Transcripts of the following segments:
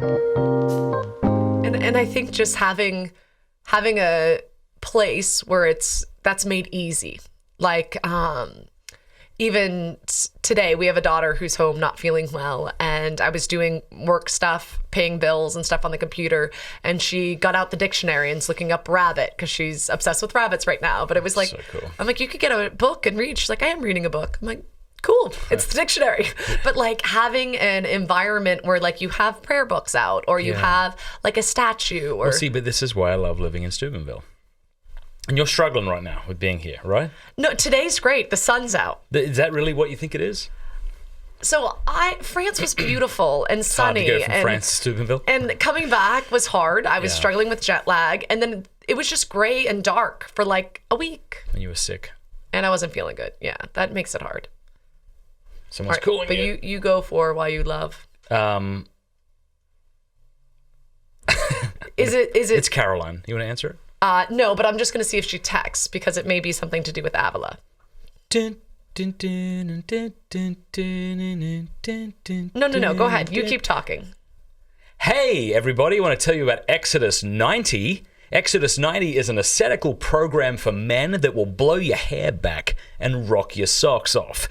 And I think just having a place where that's made easy. Like, even today, we have a daughter who's home not feeling well, and I was doing work stuff, paying bills and stuff on the computer, and she got out the dictionary and is looking up rabbit because she's obsessed with rabbits right now. But it was like, So cool. I'm like, you could get a book and read. She's like, I am reading a book. I'm like, cool, it's the dictionary. But like having an environment where like you have prayer books out, or you have like a statue, or Well, see, but this is why I love living in Steubenville. And you're struggling right now with being here, right? No, today's great. The sun's out. Is that really what you think it is? So France was beautiful and sunny. Hard to go from France to Steubenville. And coming back was hard. I was Yeah. struggling with jet lag. And then it was just gray and dark for like a week. When you were sick. And I wasn't feeling good. Yeah, that makes it hard. Someone's All right, calling but you. you go for why you love. Is it? It's Caroline. You want to answer it? No, but I'm just going to see if she texts because it may be something to do with Avila. No. Go ahead. You keep talking. Hey, everybody. I want to tell you about Exodus 90. Exodus 90 is an ascetical program for men that will blow your hair back and rock your socks off.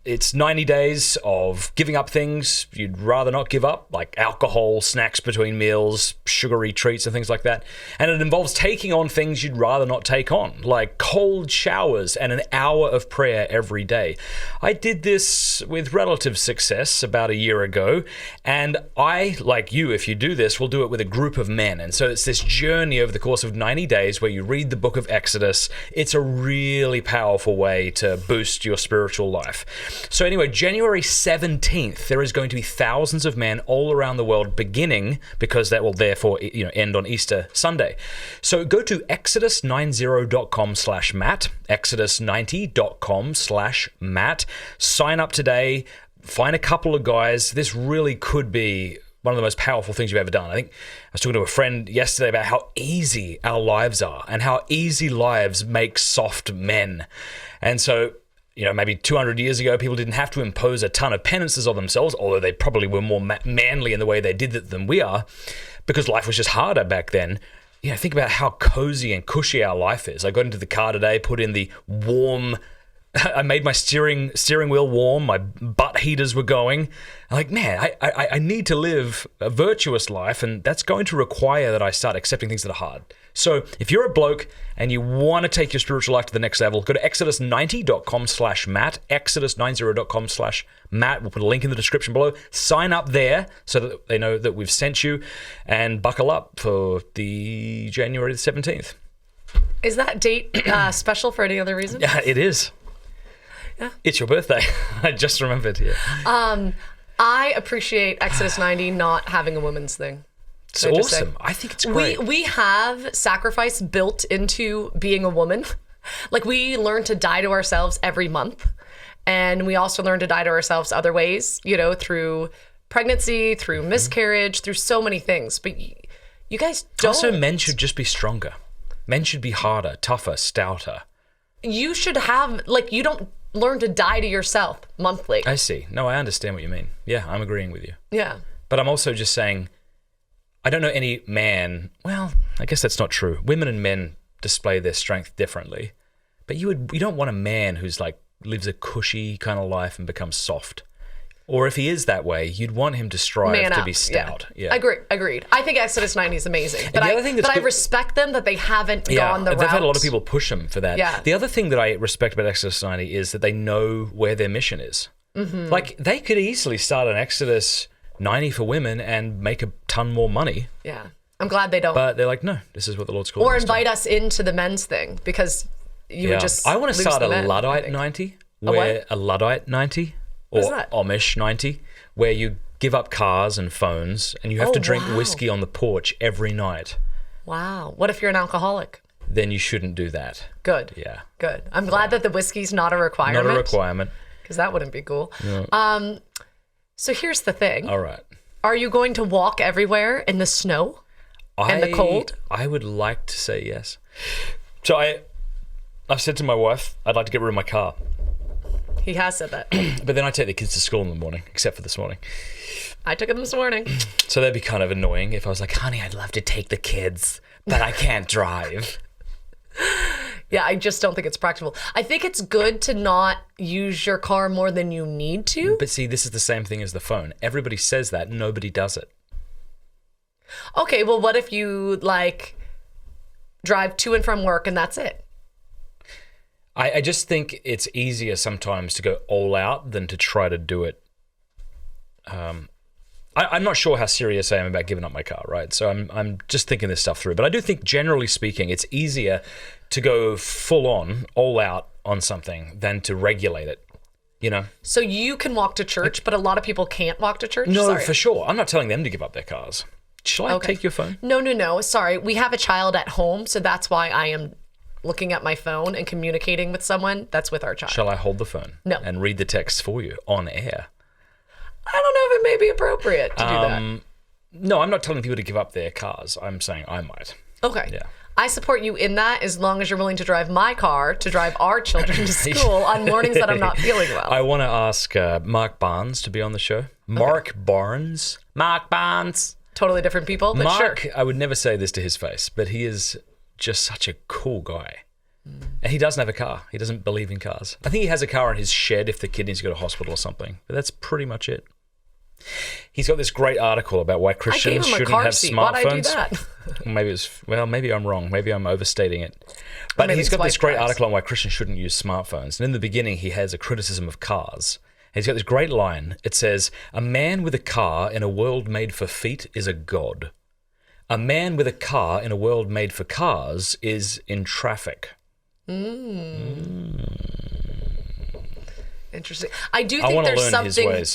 It's 90 days of giving up things you'd rather not give up, like alcohol, snacks between meals, sugary treats and things like that. And it involves taking on things you'd rather not take on, like cold showers and an hour of prayer every day. I did this with relative success about a year ago, and I, like you, if you do this, will do it with a group of men. And so it's this journey over the course of 90 days where you read the book of Exodus. It's a really powerful way to boost your spiritual life. So anyway, January 17th, there is going to be thousands of men all around the world beginning, because that will therefore end on Easter Sunday. So go to exodus90.com/Matt, exodus90.com/Matt. Sign up today, find a couple of guys. This really could be one of the most powerful things you've ever done. I think I was talking to a friend yesterday about how easy our lives are and how easy lives make soft men. And so, maybe 200 years ago, people didn't have to impose a ton of penances on themselves, although they probably were more manly in the way they did it than we are, because life was just harder back then. Think about how cozy and cushy our life is. I got into the car today, put in the warm, I made my steering wheel warm, my butt heaters were going. I'm like, man, I need to live a virtuous life, and that's going to require that I start accepting things that are hard. So if you're a bloke and you want to take your spiritual life to the next level, go to exodus90.com/Matt, exodus90.com/Matt. We'll put a link in the description below. Sign up there so that they know that we've sent you, and buckle up for the January the 17th. Is that date special for any other reason? Yeah, it is. Yeah. It's your birthday. I just remembered here. I appreciate Exodus 90 not having a woman's thing. It's awesome. I think it's great. We have sacrifice built into being a woman. Like, we learn to die to ourselves every month. And we also learn to die to ourselves other ways, through pregnancy, through miscarriage, through so many things. But you guys don't. Also, men should just be stronger. Men should be harder, tougher, stouter. You should have, you don't learn to die to yourself monthly. I see. No, I understand what you mean. Yeah, I'm agreeing with you. Yeah. But I'm also just saying, I don't know any man, well, I guess that's not true. Women and men display their strength differently. But you don't want a man who's lives a cushy kind of life and becomes soft. Or if he is that way, you'd want him to strive to be stout. Yeah. Agreed. I think Exodus 90 is amazing. But I respect them that they haven't gone the route. They've had a lot of people push them for that. Yeah. The other thing that I respect about Exodus 90 is that they know where their mission is. Mm-hmm. They could easily start an Exodus 90 for women and make a ton more money. Yeah. I'm glad they don't. But they're like, no, this is what the Lord's calling Or us invite us into the men's thing, because you would just I want to lose start the a men, Luddite 90. A Luddite 90. What is or that? Amish 90, where you give up cars and phones and you have to drink whiskey on the porch every night. Wow. What if you're an alcoholic? Then you shouldn't do that. Good. Yeah. Good. I'm glad that the whiskey's not a requirement. Not a requirement. Because that wouldn't be cool. No. So here's the thing. All right. Are you going to walk everywhere in the snow and the cold? I would like to say yes. So I've said to my wife, I'd like to get rid of my car. He has said that. But then I take the kids to school in the morning, except for this morning. I took him this morning. So that'd be kind of annoying if I was like, honey, I'd love to take the kids, but I can't drive. Yeah, I just don't think it's practical. I think it's good to not use your car more than you need to. But see, this is the same thing as the phone. Everybody says that, nobody does it. Okay, well, what if you, like, drive to and from work and that's it? I just think it's easier sometimes to go all out than to try to do it. I'm not sure how serious I am about giving up my car, right? So I'm just thinking this stuff through. But I do think, generally speaking, it's easier to go full on, all out on something than to regulate it, you know? So you can walk to church, but a lot of people can't walk to church? No, Sorry. for sure. I'm not telling them to give up their cars. Shall I take your phone? No. Sorry. We have a child at home, so that's why I am looking at my phone and communicating with someone that's with our child. Shall I hold the phone? No. And read the text for you on air? I don't know if it may be appropriate to do that. No, I'm not telling people to give up their cars. I'm saying I might. Okay. Yeah. I support you in that as long as you're willing to drive my car to drive our children to school on mornings that I'm not feeling well. I want to ask Mark Barnes to be on the show. Mark Barnes. Mark Barnes. Totally different people, but Mark, sure. I would never say this to his face, but he is just such a cool guy. And he doesn't have a car. He doesn't believe in cars. I think he has a car in his shed if the kid needs to go to hospital or something. But that's pretty much it. He's got this great article about why Christians shouldn't have smartphones. Why'd I do that? Maybe I'm wrong. Maybe I'm overstating it. But he's got this great article on why Christians shouldn't use smartphones. And in the beginning, he has a criticism of cars. He's got this great line. It says, "A man with a car in a world made for feet is a god. A man with a car in a world made for cars is in traffic." Interesting. I do think there's something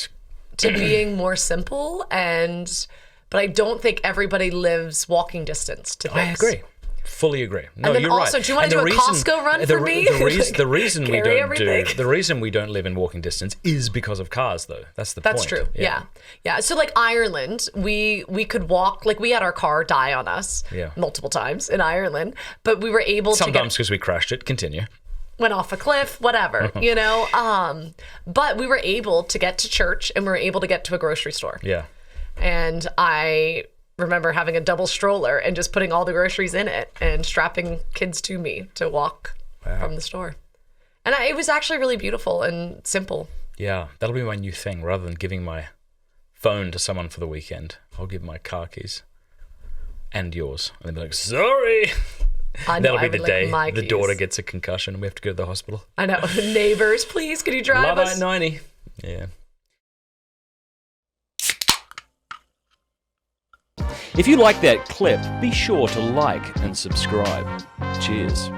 to being more simple, but I don't think everybody lives walking distance to things. I agree. Fully agree. No, and then you're also, right. do you want to do a Costco run for me? The reason we don't live in walking distance is because of cars, though. That's the point. That's true. Yeah. So like Ireland, we could walk. Like we had our car die on us multiple times in Ireland, but we were able to sometimes because we crashed it. Continue. Went off a cliff, whatever, you know. But we were able to get to church and we were able to get to a grocery store. Yeah. And I remember having a double stroller and just putting all the groceries in it and strapping kids to me to walk from the store. And it was actually really beautiful and simple. Yeah, that'll be my new thing. Rather than giving my phone to someone for the weekend, I'll give my car keys and yours. And they'll be like, sorry. That'll be the day the daughter gets a concussion and we have to go to the hospital. I know. Neighbors, please, can you drive us? Luddite 90. Yeah. If you like that clip, be sure to like and subscribe. Cheers.